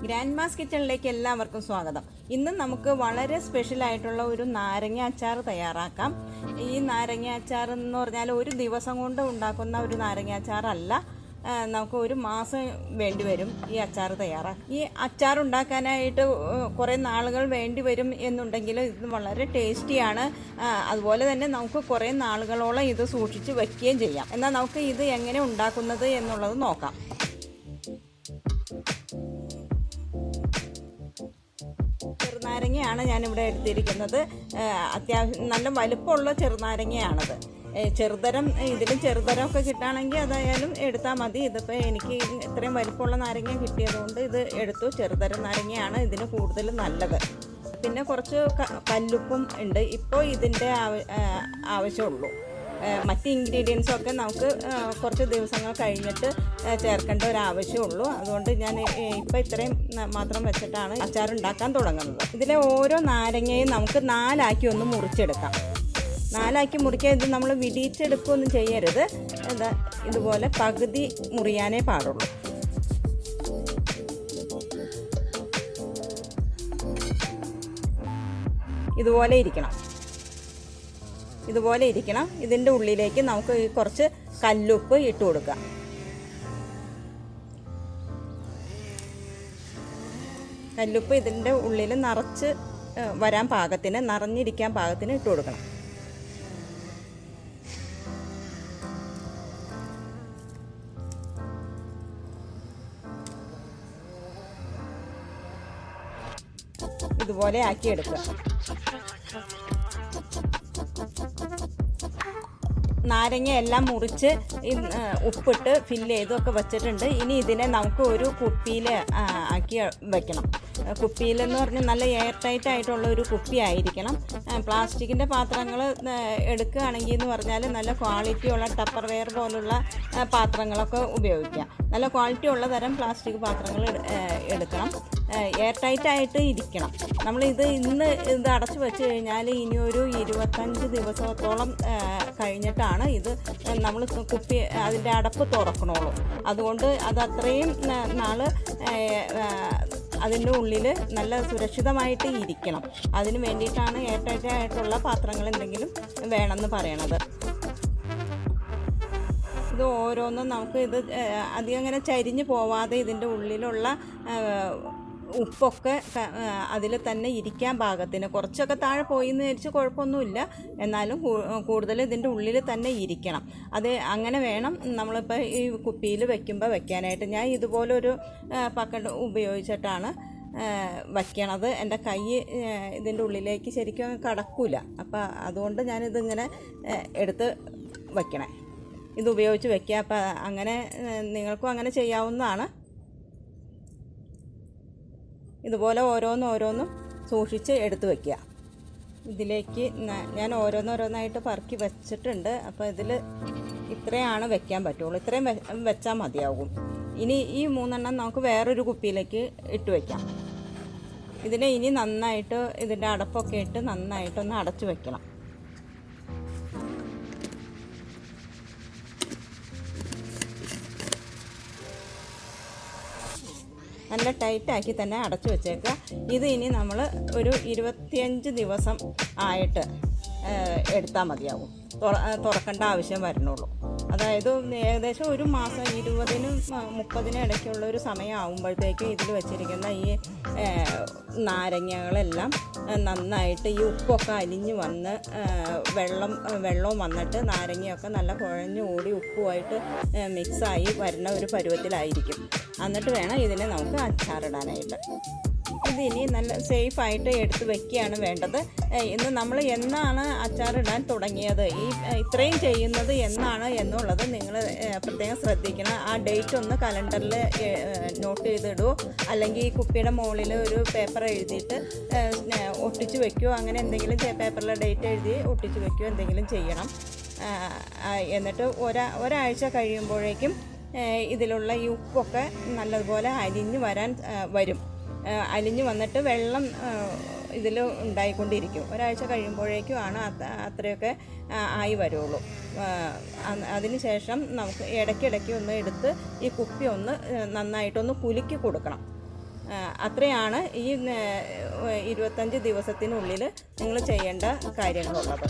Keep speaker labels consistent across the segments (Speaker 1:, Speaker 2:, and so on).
Speaker 1: Grand mass കിച്ചണിലേക്ക് എല്ലാവർക്കും സ്വാഗതം. ഇന്ന് നമുക്ക് വളരെ സ്പെഷ്യൽ ആയിട്ടുള്ള ഒരു നാരങ്ങ അച്ചാർ തയ്യാറാക്കാം. ഈ നാരങ്ങ അച്ചാർ എന്ന് പറഞ്ഞാൽ ഒരു ദിവസം കൊണ്ട് ഉണ്ടാക്കുന്ന ഒരു നാരങ്ങ അച്ചാറല്ല, നമുക്ക് ഒരു മാസം വേണ്ടി വരും ഈ അച്ചാർ തയ്യാറാക്കാം. ഈ അച്ചാർ ഉണ്ടാക്കാനായിട്ട് കുറേ നാളുകൾ വേണ്ടി വരും എന്നുണ്ടെങ്കിൽ ഇത് വളരെ ടേസ്റ്റിയാണ്. അതുപോലെ തന്നെ നമുക്ക് കുറേ നാളുകളോളം ഇത് സൂക്ഷിച്ച് വയ്ക്കുകയും ചെയ്യാം. എന്നാൽ നമുക്ക് ഇത് എങ്ങനെ ഉണ്ടാക്കുന്നത് എന്നുള്ളത് നോക്കാം. ചെറുനാരങ്ങയാണ് ഞാനിവിടെ എടുത്തിരിക്കുന്നത്. അത്യാവശ്യം നല്ല വലുപ്പമുള്ള ചെറുനാരങ്ങയാണത്. ചെറുതരം ഇതിലും ചെറുതരമൊക്കെ കിട്ടുകയാണെങ്കിൽ അതായാലും എടുത്താൽ മതി. ഇതിപ്പോൾ എനിക്ക് ഇത്രയും വലുപ്പമുള്ള നാരങ്ങ കിട്ടിയതുകൊണ്ട് ഇത് എടുത്തു. ചെറുതരം നാരങ്ങയാണ് ഇതിന് കൂടുതൽ നല്ലത്. പിന്നെ കുറച്ച് കല്ലുപ്പും ഉണ്ട്. ഇപ്പോൾ ഇതിൻ്റെ ആവശ്യമുള്ളൂ. മറ്റ് ഇൻഗ്രീഡിയൻസൊക്കെ നമുക്ക് കുറച്ച് ദിവസങ്ങൾ കഴിഞ്ഞിട്ട് ചേർക്കേണ്ട ഒരു ആവശ്യമുള്ളൂ. അതുകൊണ്ട് ഞാൻ ഇപ്പോൾ ഇത്രയും മാത്രം വെച്ചിട്ടാണ് അച്ചാർ ഉണ്ടാക്കാൻ തുടങ്ങുന്നത്. ഇതിലെ ഓരോ നാരങ്ങയും നമുക്ക് നാലാക്കി ഒന്ന് മുറിച്ചെടുക്കാം. നാലാക്കി മുറിക്കാൻ ഇത് നമ്മൾ വിടിയിച്ചെടുക്കുകയൊന്നും ചെയ്യരുത്. ഇതുപോലെ പകുതി മുറിയാനേ പാടുള്ളൂ. ഇതുപോലെ ഇരിക്കണം. ഇതിൻ്റെ ഉള്ളിലേക്ക് നമുക്ക് കുറച്ച് കല്ലുപ്പ് ഇട്ട് കൊടുക്കാം. കല്ലുപ്പ് ഇതിൻ്റെ ഉള്ളിൽ നിറച്ച് വരാൻ പാകത്തിന്, നിറഞ്ഞിരിക്കാൻ പാകത്തിന് ഇട്ട് കൊടുക്കണം. ഇതുപോലെ ആക്കിയെടുക്കുക. നാരങ്ങ എല്ലാം മുറിച്ച് ഉപ്പിട്ട് ഫില്ല് ചെയ്തൊക്കെ വെച്ചിട്ടുണ്ട്. ഇനി ഇതിനെ നമുക്ക് ഒരു കുപ്പിയിൽ ആക്കി വെക്കണം. കുപ്പിയിലെന്ന് പറഞ്ഞാൽ നല്ല എയർ ടൈറ്റ് ആയിട്ടുള്ള ഒരു കുപ്പി ആയിരിക്കണം. പ്ലാസ്റ്റിക്കിൻ്റെ പാത്രങ്ങൾ എടുക്കുകയാണെങ്കിൽ എന്ന് പറഞ്ഞാൽ നല്ല ക്വാളിറ്റിയുള്ള ടപ്പർ വെയർ പോലുള്ള പാത്രങ്ങളൊക്കെ ഉപയോഗിക്കാം. നല്ല ക്വാളിറ്റി ഉള്ള തരം പ്ലാസ്റ്റിക് പാത്രങ്ങൾ എടുക്കണം. എയർ ടൈറ്റായിട്ട് ഇരിക്കണം. നമ്മളിത് ഇന്ന് ഇത് അടച്ചു വെച്ച് കഴിഞ്ഞാൽ ഇനി ഒരു 25 ദിവസത്തോളം കഴിഞ്ഞിട്ടാണ് ഇത് നമ്മൾ കുപ്പി അതിൻ്റെ അടപ്പ് തുറക്കണുള്ളൂ. അതുകൊണ്ട് അത് അത്രയും നാൾ അതിൻ്റെ ഉള്ളിൽ നല്ല സുരക്ഷിതമായിട്ട് ഇരിക്കണം. അതിന് വേണ്ടിയിട്ടാണ് എയർ ടൈറ്റായിട്ടുള്ള പാത്രങ്ങൾ എന്തെങ്കിലും വേണമെന്ന് പറയണത്. ഇത് ഓരോന്നും നമുക്ക് ഇത് അധികം അങ്ങനെ ചരിഞ്ഞ് പോവാതെ ഇതിൻ്റെ ഉള്ളിലുള്ള ഉപ്പൊക്കെ അതിൽ തന്നെ ഇരിക്കാൻ പാകത്തിന്, കുറച്ചൊക്കെ താഴെ പോയി എന്ന് വിചാരിച്ച് കുഴപ്പമൊന്നുമില്ല, എന്നാലും കൂടുതൽ ഇതിൻ്റെ ഉള്ളിൽ തന്നെ ഇരിക്കണം. അത് അങ്ങനെ വേണം നമ്മളിപ്പോൾ ഈ കുപ്പിയിൽ വെക്കാനായിട്ട്. ഞാൻ ഇതുപോലൊരു പക്കറ്റ് ഉപയോഗിച്ചിട്ടാണ് വയ്ക്കണത്. എൻ്റെ കൈ ഇതിൻ്റെ ഉള്ളിലേക്ക് ശരിക്കും കടക്കില്ല. അപ്പോൾ അതുകൊണ്ട് ഞാനിതിങ്ങനെ എടുത്ത് വയ്ക്കണേ. ഇത് ഉപയോഗിച്ച് വയ്ക്കുക. അപ്പോൾ അങ്ങനെ നിങ്ങൾക്കും അങ്ങനെ ചെയ്യാവുന്നതാണ്. ഇതുപോലെ ഓരോന്നും സൂക്ഷിച്ച് എടുത്ത് വയ്ക്കുക. ഇതിലേക്ക് ഞാൻ ഓരോന്നായിട്ട് പറക്കി വെച്ചിട്ടുണ്ട്. അപ്പോൾ ഇതിൽ ഇത്രയാണ് വെക്കാൻ പറ്റുള്ളൂ. ഇത്രയും വെച്ചാൽ മതിയാകും. ഇനി ഈ 3 നമുക്ക് വേറൊരു കുപ്പിയിലേക്ക് ഇട്ട് വയ്ക്കാം. ഇതിനെ ഇനി നന്നായിട്ട് ഇതിൻ്റെ അടപ്പൊക്കെ ഇട്ട് നന്നായിട്ടൊന്ന് അടച്ചു വയ്ക്കണം. നല്ല ടൈറ്റാക്കി തന്നെ അടച്ചു വെച്ചേക്കുക. ഇത് ഇനി നമ്മൾ ഒരു 25 ദിവസം ആയിട്ട് എടുത്താൽ മതിയാവും. തുറക്കേണ്ട ആവശ്യം വരുന്നുള്ളൂ. അതായത് ഏകദേശം ഒരു മാസം 20-നും 30-നും ഇടയ്ക്കുള്ള ഒരു സമയം ആകുമ്പോഴത്തേക്കും ഇതിൽ വെച്ചിരിക്കുന്ന ഈ നാരങ്ങകളെല്ലാം നന്നായിട്ട് ഈ ഉപ്പൊക്കെ അലിഞ്ഞ് വന്ന് വെള്ളവും വന്നിട്ട് നാരങ്ങയൊക്കെ നല്ല കുഴഞ്ഞ് ഓടി ഉപ്പുമായിട്ട് മിക്സായി വരുന്ന ഒരു പരുവത്തിലായിരിക്കും. എന്നിട്ട് വേണം ഇതിനെ നമുക്ക് അച്ചാറിടാനായിട്ട്. ഇതിനി നല്ല സേഫായിട്ട് എടുത്ത് വെക്കുകയാണ് വേണ്ടത്. ഇന്ന് നമ്മൾ എന്നാണ് അച്ചാറിടാൻ തുടങ്ങിയത്, ഇത്രയും ചെയ്യുന്നത് എന്നാണ് എന്നുള്ളത് നിങ്ങൾ പ്രത്യേകം ശ്രദ്ധിക്കണം. ആ ഡേറ്റ് ഒന്ന് കലണ്ടറിൽ നോട്ട് ചെയ്തിടുമോ, അല്ലെങ്കിൽ ഈ കുപ്പിയുടെ മുകളിൽ ഒരു പേപ്പർ എഴുതിയിട്ട് ഒട്ടിച്ച് വെക്കുകയോ, അങ്ങനെ എന്തെങ്കിലും പേപ്പറിലെ ഡേറ്റ് എഴുതി ഒട്ടിച്ച് വെക്കുകയോ എന്തെങ്കിലും ചെയ്യണം. എന്നിട്ട് ഒരാഴ്ച കഴിയുമ്പോഴേക്കും ഇതിലുള്ള ഈ ഉപ്പൊക്കെ നല്ലതുപോലെ അലിഞ്ഞ് വന്നിട്ട് വെള്ളം ഇതിൽ ഉണ്ടായിക്കൊണ്ടിരിക്കും. ഒരാഴ്ച കഴിയുമ്പോഴേക്കും ആണ് അത്രയൊക്കെ ആയി വരുള്ളൂ. അതിന് ശേഷം നമുക്ക് ഇടയ്ക്കിടയ്ക്ക് ഒന്ന് എടുത്ത് ഈ കുപ്പി ഒന്ന് നന്നായിട്ടൊന്ന് കുലുക്കി കൊടുക്കണം. അത്രയാണ് ഈ 25 ദിവസത്തിനുള്ളിൽ നിങ്ങൾ ചെയ്യേണ്ട കാര്യങ്ങളുള്ളത്.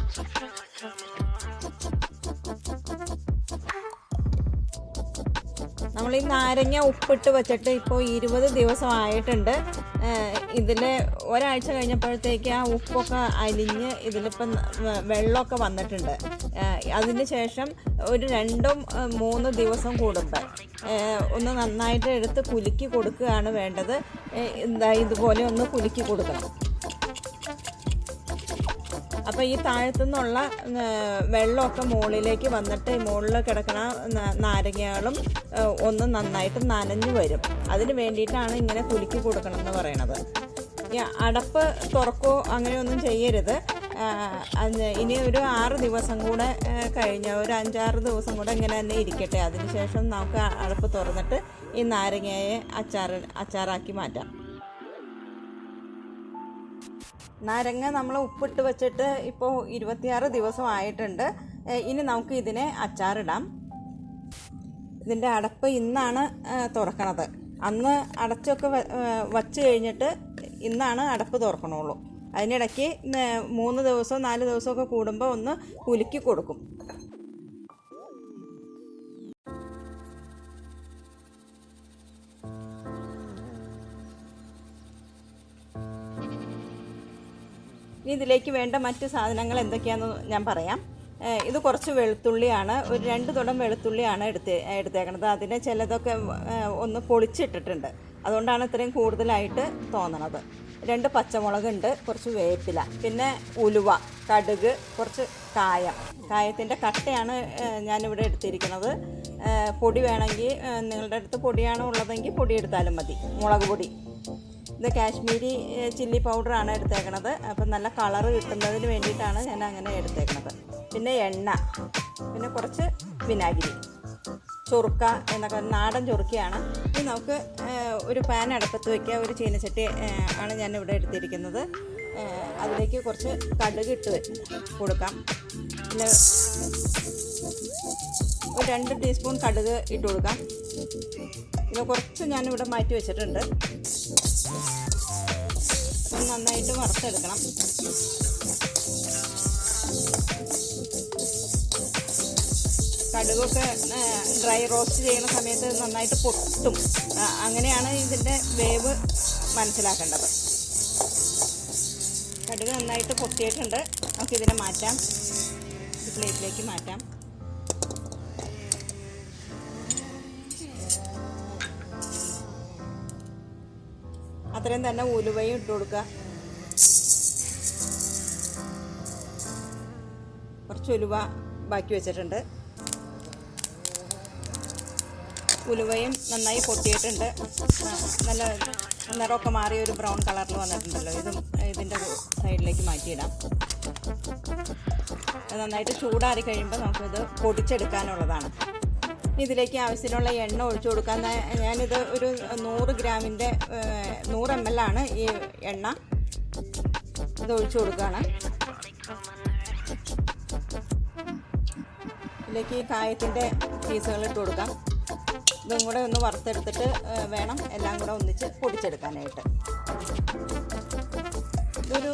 Speaker 1: നമ്മൾ ഈ നാരങ്ങ ഉപ്പിട്ട് വെച്ചിട്ട് ഇപ്പോൾ 20 ദിവസമായിട്ടുണ്ട്. ഇതിൽ ഒരാഴ്ച കഴിഞ്ഞപ്പോഴത്തേക്ക് ആ ഉപ്പൊക്കെ അലിഞ്ഞ് ഇതിലിപ്പം വെള്ളമൊക്കെ വന്നിട്ടുണ്ട്. അതിന് ശേഷം ഒരു 2-3 ദിവസം കൂടുമ്പോൾ ഒന്ന് നന്നായിട്ട് എടുത്ത് കുലുക്കി കൊടുക്കുകയാണ് വേണ്ടത്. ഇതുപോലെ ഒന്ന് കുലുക്കി കൊടുക്കണം. അപ്പോൾ ഈ താഴത്തുനിന്നുള്ള വെള്ളമൊക്കെ മുകളിലേക്ക് വന്നിട്ട് മുകളിൽ കിടക്കുന്ന നാരങ്ങകളും ഒന്ന് നന്നായിട്ട് നനഞ്ഞു വരും. അതിന് വേണ്ടിയിട്ടാണ് ഇങ്ങനെ കുലുക്കി കൊടുക്കണം എന്ന് പറയണത്. ഈ അടപ്പ് തുറക്കോ അങ്ങനെയൊന്നും ചെയ്യരുത്. ഇനി ഒരു 6 ദിവസം കൂടെ കഴിഞ്ഞ ഒരു 5-6 ദിവസം കൂടെ ഇങ്ങനെ തന്നെ ഇരിക്കട്ടെ. അതിനുശേഷം നമുക്ക് അടപ്പ് തുറന്നിട്ട് ഈ നാരങ്ങയെ അച്ചാറാക്കി മാറ്റാം. നാരങ്ങ നമ്മൾ ഉപ്പിട്ട് വെച്ചിട്ട് ഇപ്പോൾ 26 ദിവസമായിട്ടുണ്ട്. ഇനി നമുക്ക് ഇതിനെ അച്ചാറിടാം. ഇതിൻ്റെ അടപ്പ് ഇന്നാണ് തുറക്കണത്. അന്ന് അടച്ചൊക്കെ വച്ച് കഴിഞ്ഞിട്ട് ഇന്നാണ് അടപ്പ് തുറക്കണുള്ളൂ. അതിനിടയ്ക്ക് 3 ദിവസമോ 4 ദിവസമൊക്കെ കൂടുമ്പോൾ ഒന്ന് കുലുക്കി കൊടുക്കും. ഇതിലേക്ക് വേണ്ട മറ്റ് സാധനങ്ങൾ എന്തൊക്കെയാണെന്ന് ഞാൻ പറയാം. ഇത് കുറച്ച് വെളുത്തുള്ളിയാണ്. ഒരു 2 തുടം വെളുത്തുള്ളിയാണ് എടുത്തേക്കണത്. അതിനെ ചിലതൊക്കെ ഒന്ന് പൊളിച്ചിട്ടിട്ടുണ്ട്. അതുകൊണ്ടാണ് ഇത്രയും കൂടുതലായിട്ട് തോന്നണത്. 2 പച്ചമുളകുണ്ട്, കുറച്ച് വേപ്പില, പിന്നെ ഉലുവ, കടുക്, കുറച്ച് കായത്തിൻ്റെ കട്ടയാണ് ഞാനിവിടെ എടുത്തിരിക്കുന്നത്. പൊടി വേണമെങ്കിൽ നിങ്ങളുടെ അടുത്ത് പൊടിയാണോ ഉള്ളതെങ്കിൽ പൊടി എടുത്താലും മതി. മുളക് പൊടി, ഇത് കാശ്മീരി ചില്ലി പൗഡറാണ് എടുത്തേക്കണത്. അപ്പം നല്ല കളറ് കിട്ടുന്നതിന് വേണ്ടിയിട്ടാണ് ഞാൻ അങ്ങനെ എടുത്തേക്കണത്. പിന്നെ എണ്ണ, പിന്നെ കുറച്ച് വിനാഗിരി, ചൊറുക്ക എന്നൊക്കെ നാടൻ ചൊറുക്കയാണ്. ഇനി നമുക്ക് ഒരു പാൻ അടുപ്പത്ത് വയ്ക്കുക. ഒരു ചീനച്ചട്ടി ആണ് ഞാനിവിടെ എടുത്തിരിക്കുന്നത്. അതിലേക്ക് കുറച്ച് കടുക് ഇട്ട് കൊടുക്കാം. പിന്നെ ഒരു 2 ടീസ്പൂൺ കടുക് ഇട്ട് കൊടുക്കാം. ഇത് കുറച്ച് ഞാനിവിടെ മാറ്റി വെച്ചിട്ടുണ്ട്. നന്നായിട്ട് വറുത്തെടുക്കണം. കടുകൊക്കെ ഡ്രൈ റോസ്റ്റ് ചെയ്യുന്ന സമയത്ത് നന്നായിട്ട് പൊട്ടും. അങ്ങനെയാണ് ഇതിൻ്റെ വേവ് മനസ്സിലാക്കേണ്ടത്. കടുക് നന്നായിട്ട് പൊട്ടിയിട്ടുണ്ട്. നമുക്കിതിനെ മാറ്റാം, പ്ലേറ്റിലേക്ക് മാറ്റാം. അത്രയും തന്നെ ഉലുവയും ഇട്ട് കൊടുക്കുക. കുറച്ച് ഉലുവ ബാക്കി വെച്ചിട്ടുണ്ട്. ഉലുവയും നന്നായി പൊട്ടിയിട്ടുണ്ട്. നല്ല നിറമൊക്കെ മാറിയ ഒരു ബ്രൗൺ കളറിൽ വന്നിട്ടുണ്ടല്ലോ. ഇതിൻ്റെ സൈഡിലേക്ക് മാറ്റിയിടാം. നന്നായിട്ട് ചൂടാറി കഴിയുമ്പോൾ നമുക്കിത് പൊടിച്ചെടുക്കാനുള്ളതാണ്. ഇതിലേക്ക് ആവശ്യത്തിനുള്ള എണ്ണ ഒഴിച്ചു കൊടുക്കാൻ ഞാനിത് ഒരു 100 ഗ്രാമിൻ്റെ 100 ml ആണ് ഈ എണ്ണ. ഇത് ഒഴിച്ചു കൊടുക്കുകയാണ്. ഇതിലേക്ക് കായത്തിൻ്റെ പീസുകൾ ഇട്ട് കൊടുക്കാം. ഇതും കൂടെ ഒന്ന് വറുത്തെടുത്തിട്ട് വേണം എല്ലാം കൂടെ ഒന്നിച്ച് പൊടിച്ചെടുക്കാനായിട്ട്. ഇതൊരു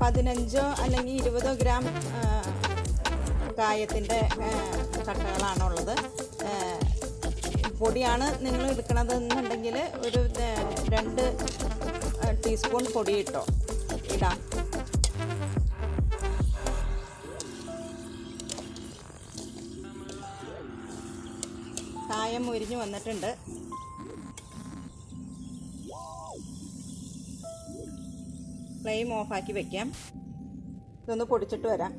Speaker 1: 15 അല്ലെങ്കിൽ 20 ഗ്രാം കായത്തിൻ്റെ കട്ടകളാണുള്ളത്. പൊടിയാണ് നിങ്ങൾ എടുക്കണത് എന്നുണ്ടെങ്കിൽ ഒരു 2 ടീസ്പൂൺ പൊടി ഇടാം. കായം മുരിഞ്ഞ് വന്നിട്ടുണ്ട്. ഫ്ലെയിം ഓഫാക്കി വെക്കാം. ഇതൊന്ന് പൊടിച്ചിട്ട് വരാം.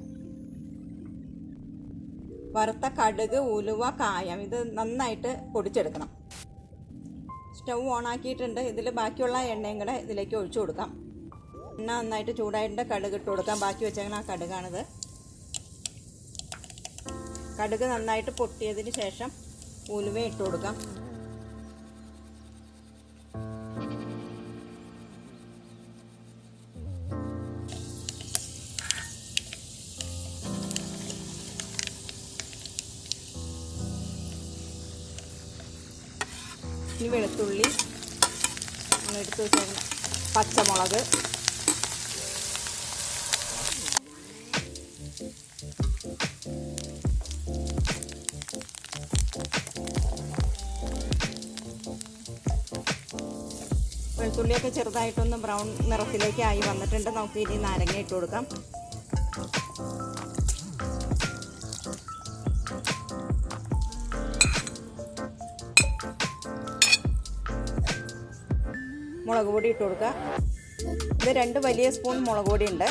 Speaker 1: വറുത്ത കടുക്, ഉലുവ, കായം ഇത് നന്നായിട്ട് പൊടിച്ചെടുക്കണം. സ്റ്റൗ ഓണാക്കിയിട്ടുണ്ട്. ഇതിൽ ബാക്കിയുള്ള എണ്ണയും കൂടെ ഇതിലേക്ക് ഒഴിച്ചു കൊടുക്കാം. എണ്ണ നന്നായിട്ട് ചൂടായിട്ട് കടുക് ഇട്ട് കൊടുക്കാം. ബാക്കി വെച്ചേക്കുന്ന ആ കടുകാണിത്. കടുക് നന്നായിട്ട് പൊട്ടിയതിന് ശേഷം ഉലുവ ഇട്ട് കൊടുക്കാം. ഇനി വെളുത്തുള്ളി നമ്മൾ എടുത്ത് വെച്ചേക്കുന്ന പച്ചമുളക്, വെളുത്തുള്ളിയൊക്കെ ചെറുതായിട്ടൊന്ന് ബ്രൗൺ നിറത്തിലേക്ക് ആയി വന്നിട്ടുണ്ട്. നമുക്ക് ഇനി നാരങ്ങ ഇട്ട് കൊടുക്കാം. മുളക് പൊടി ഇട്ട് കൊടുക്കുക. ഇത് 2 വലിയ സ്പൂൺ മുളക് പൊടി ഉണ്ട്,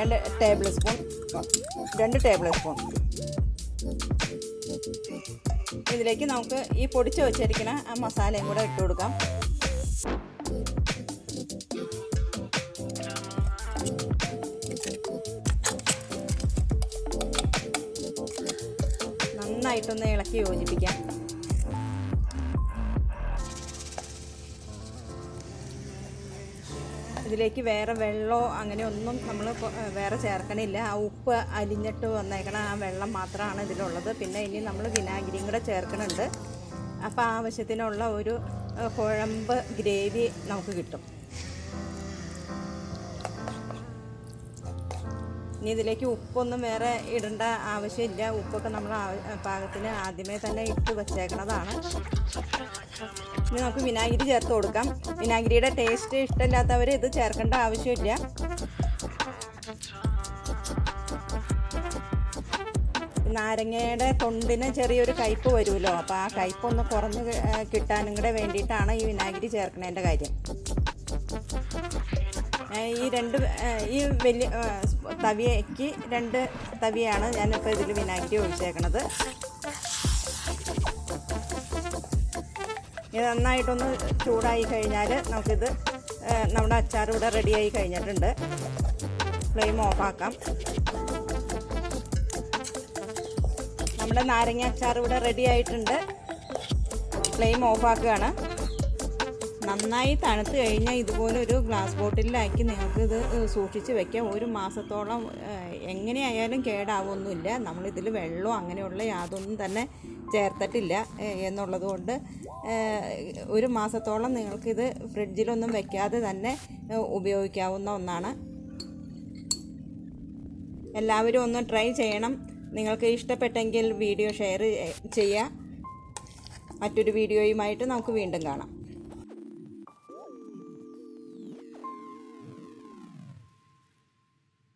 Speaker 1: 2 ടേബിൾ സ്പൂൺ. ഇതിലേക്ക് നമുക്ക് ഈ പൊടിച്ച് വെച്ചിരിക്കുന്ന ആ മസാലയും കൂടെ ഇട്ട് കൊടുക്കാം. നന്നായിട്ടൊന്ന് ഇളക്കി യോജിപ്പിക്കാം. ഇതിലേക്ക് വേറെ വെള്ളമോ അങ്ങനെ ഒന്നും നമ്മൾ വേറെ ചേർക്കണില്ല. ആ ഉപ്പ് അലിഞ്ഞിട്ട് വന്നേക്കണ ആ വെള്ളം മാത്രമാണ് ഇതിലുള്ളത്. പിന്നെ ഇനി നമ്മൾ വിനാഗിരിയും കൂടെ ചേർക്കുന്നുണ്ട്. അപ്പോൾ ആവശ്യത്തിനുള്ള ഒരു കുഴമ്പ് ഗ്രേവി നമുക്ക് കിട്ടും. ഇനി ഇതിലേക്ക് ഉപ്പൊന്നും വേറെ ഇടേണ്ട ആവശ്യമില്ല. ഉപ്പൊക്കെ നമ്മൾ പാകത്തിന് ആദ്യമേ തന്നെ ഇട്ട് വച്ചേക്കണതാണ്. ഇനി നമുക്ക് വിനാഗിരി ചേർത്ത് കൊടുക്കാം. വിനാഗിരിയുടെ ടേസ്റ്റ് ഇഷ്ടമില്ലാത്തവർ ഇത് ചേർക്കേണ്ട ആവശ്യമില്ല. നാരങ്ങയുടെ തൊണ്ടിന് ചെറിയൊരു കയ്പ്പ് വരുമല്ലോ, അപ്പോൾ ആ കയ്പ്പൊന്ന് കുറഞ്ഞ് കിട്ടാനും കൂടെ വേണ്ടിയിട്ടാണ് ഈ വിനാഗിരി ചേർക്കുന്നതിൻ്റെ കാര്യം. ഈ വലിയ തവിയയ്ക്ക് 2 തവിയാണ് ഞാനിപ്പോൾ ഇതിൽ വിനാഗിരി ഒഴിച്ചേക്കണത്. ഇത് നന്നായിട്ടൊന്ന് ചൂടായി കഴിഞ്ഞാൽ നമുക്കിത് നമ്മുടെ അച്ചാർ ഇവിടെ റെഡിയായി കഴിഞ്ഞിട്ടുണ്ട്. ഫ്ലെയിം ഓഫാക്കാം. നമ്മുടെ നാരങ്ങ അച്ചാർ ഇവിടെ റെഡി ആയിട്ടുണ്ട്. ഫ്ലെയിം ഓഫാക്കുകയാണ്. നന്നായി തണുത്ത് കഴിഞ്ഞാൽ ഇതുപോലൊരു ഗ്ലാസ് ബോട്ടിലാക്കി നിങ്ങൾക്കിത് സൂക്ഷിച്ച് വയ്ക്കാം. 1 മാസത്തോളം എങ്ങനെയായാലും കേടാവൊന്നുമില്ല. നമ്മളിതിൽ വെള്ളമോ അങ്ങനെയുള്ള യാതൊന്നും തന്നെ ചേർത്തിട്ടില്ല എന്നുള്ളത് കൊണ്ട് 1 മാസത്തോളം നിങ്ങൾക്കിത് ഫ്രിഡ്ജിലൊന്നും വയ്ക്കാതെ തന്നെ ഉപയോഗിക്കാവുന്ന ഒന്നാണ്. എല്ലാവരും ഒന്ന് ട്രൈ ചെയ്യണം. നിങ്ങൾക്ക് ഇഷ്ടപ്പെട്ടെങ്കിൽ വീഡിയോ ഷെയർ ചെയ്യുക. മറ്റൊരു വീഡിയോയുമായിട്ട് നമുക്ക് വീണ്ടും കാണാം.